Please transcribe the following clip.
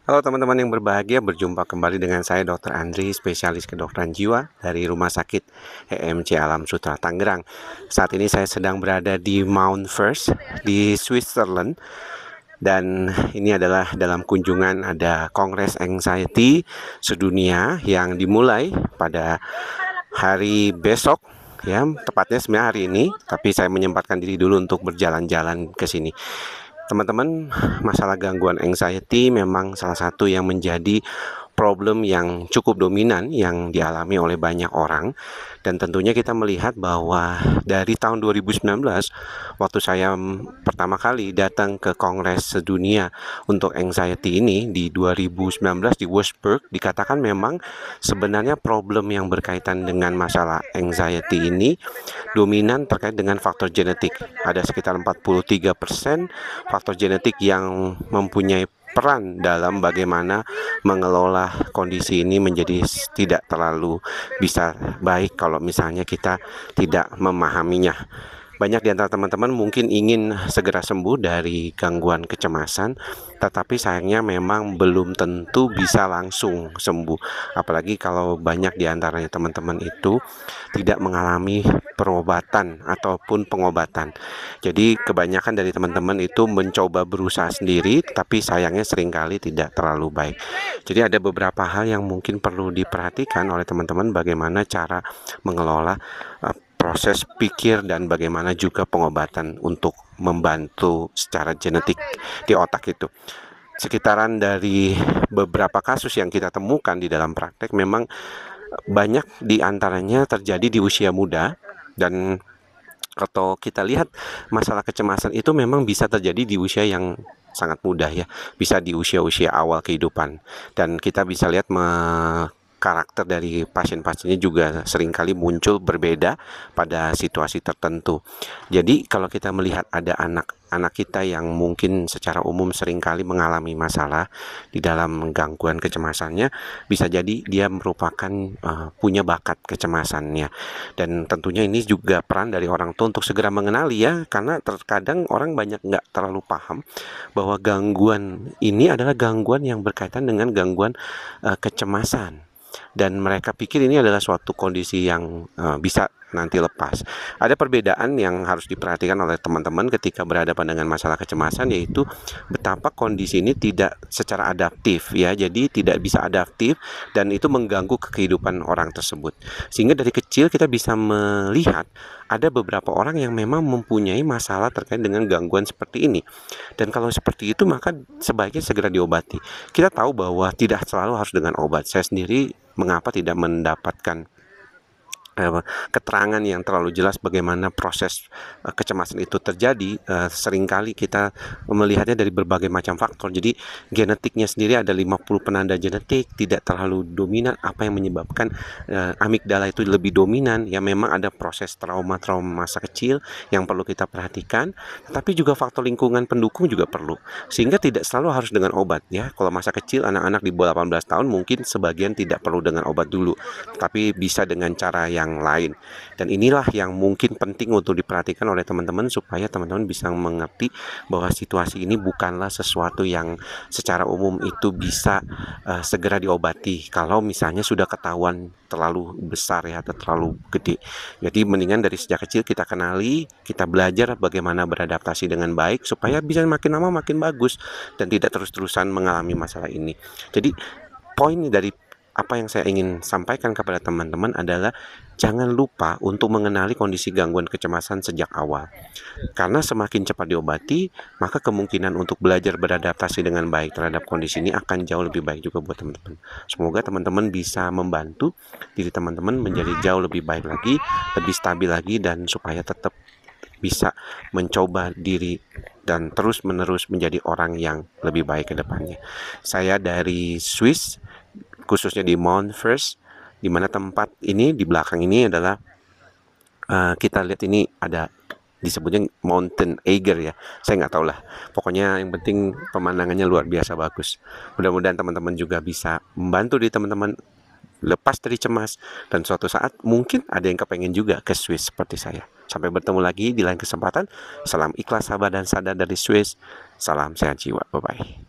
Halo teman-teman yang berbahagia, berjumpa kembali dengan saya Dr. Andri, spesialis kedokteran jiwa dari Rumah Sakit EMC Alam Sutera Tangerang. Saat ini saya sedang berada di Mount First di Switzerland, dan ini adalah dalam kunjungan ada Kongres Anxiety Sedunia yang dimulai pada hari besok, ya, tepatnya sebenarnya hari ini, tapi saya menyempatkan diri dulu untuk berjalan-jalan ke sini. Teman-teman, masalah gangguan anxiety memang salah satu yang menjadi problem yang cukup dominan yang dialami oleh banyak orang, dan tentunya kita melihat bahwa dari tahun 2019 waktu saya pertama kali datang ke Kongres Sedunia untuk anxiety ini di 2019 di Wurzburg, dikatakan memang sebenarnya problem yang berkaitan dengan masalah anxiety ini dominan terkait dengan faktor genetik. Ada sekitar 43% faktor genetik yang mempunyai peran dalam bagaimana mengelola kondisi ini menjadi tidak terlalu bisa baik kalau misalnya kita tidak memahaminya. Banyak di antara teman-teman mungkin ingin segera sembuh dari gangguan kecemasan, tetapi sayangnya memang belum tentu bisa langsung sembuh. Apalagi kalau banyak di antaranya teman-teman itu tidak mengalami perobatan ataupun pengobatan. Jadi kebanyakan dari teman-teman itu mencoba berusaha sendiri, tapi sayangnya seringkali tidak terlalu baik. Jadi ada beberapa hal yang mungkin perlu diperhatikan oleh teman-teman, bagaimana cara mengelola proses pikir dan bagaimana juga pengobatan untuk membantu secara genetik di otak itu. Sekitaran dari beberapa kasus yang kita temukan di dalam praktek, memang banyak di antaranya terjadi di usia muda, dan atau kita lihat masalah kecemasan itu memang bisa terjadi di usia yang sangat muda, ya, bisa di usia-usia awal kehidupan, dan kita bisa lihat karakter dari pasien-pasiennya juga seringkali muncul berbeda pada situasi tertentu. Jadi kalau kita melihat ada anak-anak kita yang mungkin secara umum seringkali mengalami masalah di dalam gangguan kecemasannya, bisa jadi dia merupakan punya bakat kecemasannya. Dan tentunya ini juga peran dari orang tua untuk segera mengenali, ya, karena terkadang orang banyak nggak terlalu paham bahwa gangguan ini adalah gangguan yang berkaitan dengan gangguan kecemasan, dan mereka pikir ini adalah suatu kondisi yang bisa nanti lepas. Ada perbedaan yang harus diperhatikan oleh teman-teman ketika berhadapan dengan masalah kecemasan, yaitu betapa kondisi ini tidak secara adaptif, ya, jadi tidak bisa adaptif dan itu mengganggu kehidupan orang tersebut. Sehingga dari kecil kita bisa melihat ada beberapa orang yang memang mempunyai masalah terkait dengan gangguan seperti ini. Dan kalau seperti itu maka sebaiknya segera diobati. Kita tahu bahwa tidak selalu harus dengan obat. Saya sendiri mengapa tidak mendapatkan keterangan yang terlalu jelas bagaimana proses kecemasan itu terjadi. Seringkali kita melihatnya dari berbagai macam faktor. Jadi genetiknya sendiri ada 50 penanda genetik, tidak terlalu dominan. Apa yang menyebabkan amigdala itu lebih dominan? Ya, memang ada proses trauma-trauma masa kecil yang perlu kita perhatikan, tapi juga faktor lingkungan pendukung juga perlu. Sehingga tidak selalu harus dengan obat, ya. Kalau masa kecil anak-anak di bawah 18 tahun mungkin sebagian tidak perlu dengan obat dulu, tapi bisa dengan cara yang lain. Dan inilah yang mungkin penting untuk diperhatikan oleh teman-teman, supaya teman-teman bisa mengerti bahwa situasi ini bukanlah sesuatu yang secara umum itu bisa segera diobati kalau misalnya sudah ketahuan terlalu besar, ya, atau terlalu gede. Jadi mendingan dari sejak kecil kita kenali, kita belajar bagaimana beradaptasi dengan baik supaya bisa makin lama makin bagus dan tidak terus-terusan mengalami masalah ini. Jadi poin dari apa yang saya ingin sampaikan kepada teman-teman adalah jangan lupa untuk mengenali kondisi gangguan kecemasan sejak awal. Karena semakin cepat diobati, maka kemungkinan untuk belajar beradaptasi dengan baik terhadap kondisi ini akan jauh lebih baik juga buat teman-teman. Semoga teman-teman bisa membantu diri teman-teman menjadi jauh lebih baik lagi, lebih stabil lagi, dan supaya tetap bisa mencoba diri dan terus-menerus menjadi orang yang lebih baik ke depannya. Saya dari Swiss, khususnya di Mount First, di mana tempat ini di belakang ini adalah kita lihat ini ada disebutnya Mountain Eiger, ya. Saya nggak tahu lah. Pokoknya yang penting pemandangannya luar biasa bagus. Mudah-mudahan teman-teman juga bisa membantu di teman-teman lepas dari cemas, dan suatu saat mungkin ada yang kepengen juga ke Swiss seperti saya. Sampai bertemu lagi di lain kesempatan. Salam ikhlas, sabar, dan sadar dari Swiss. Salam sehat jiwa. Bye-bye.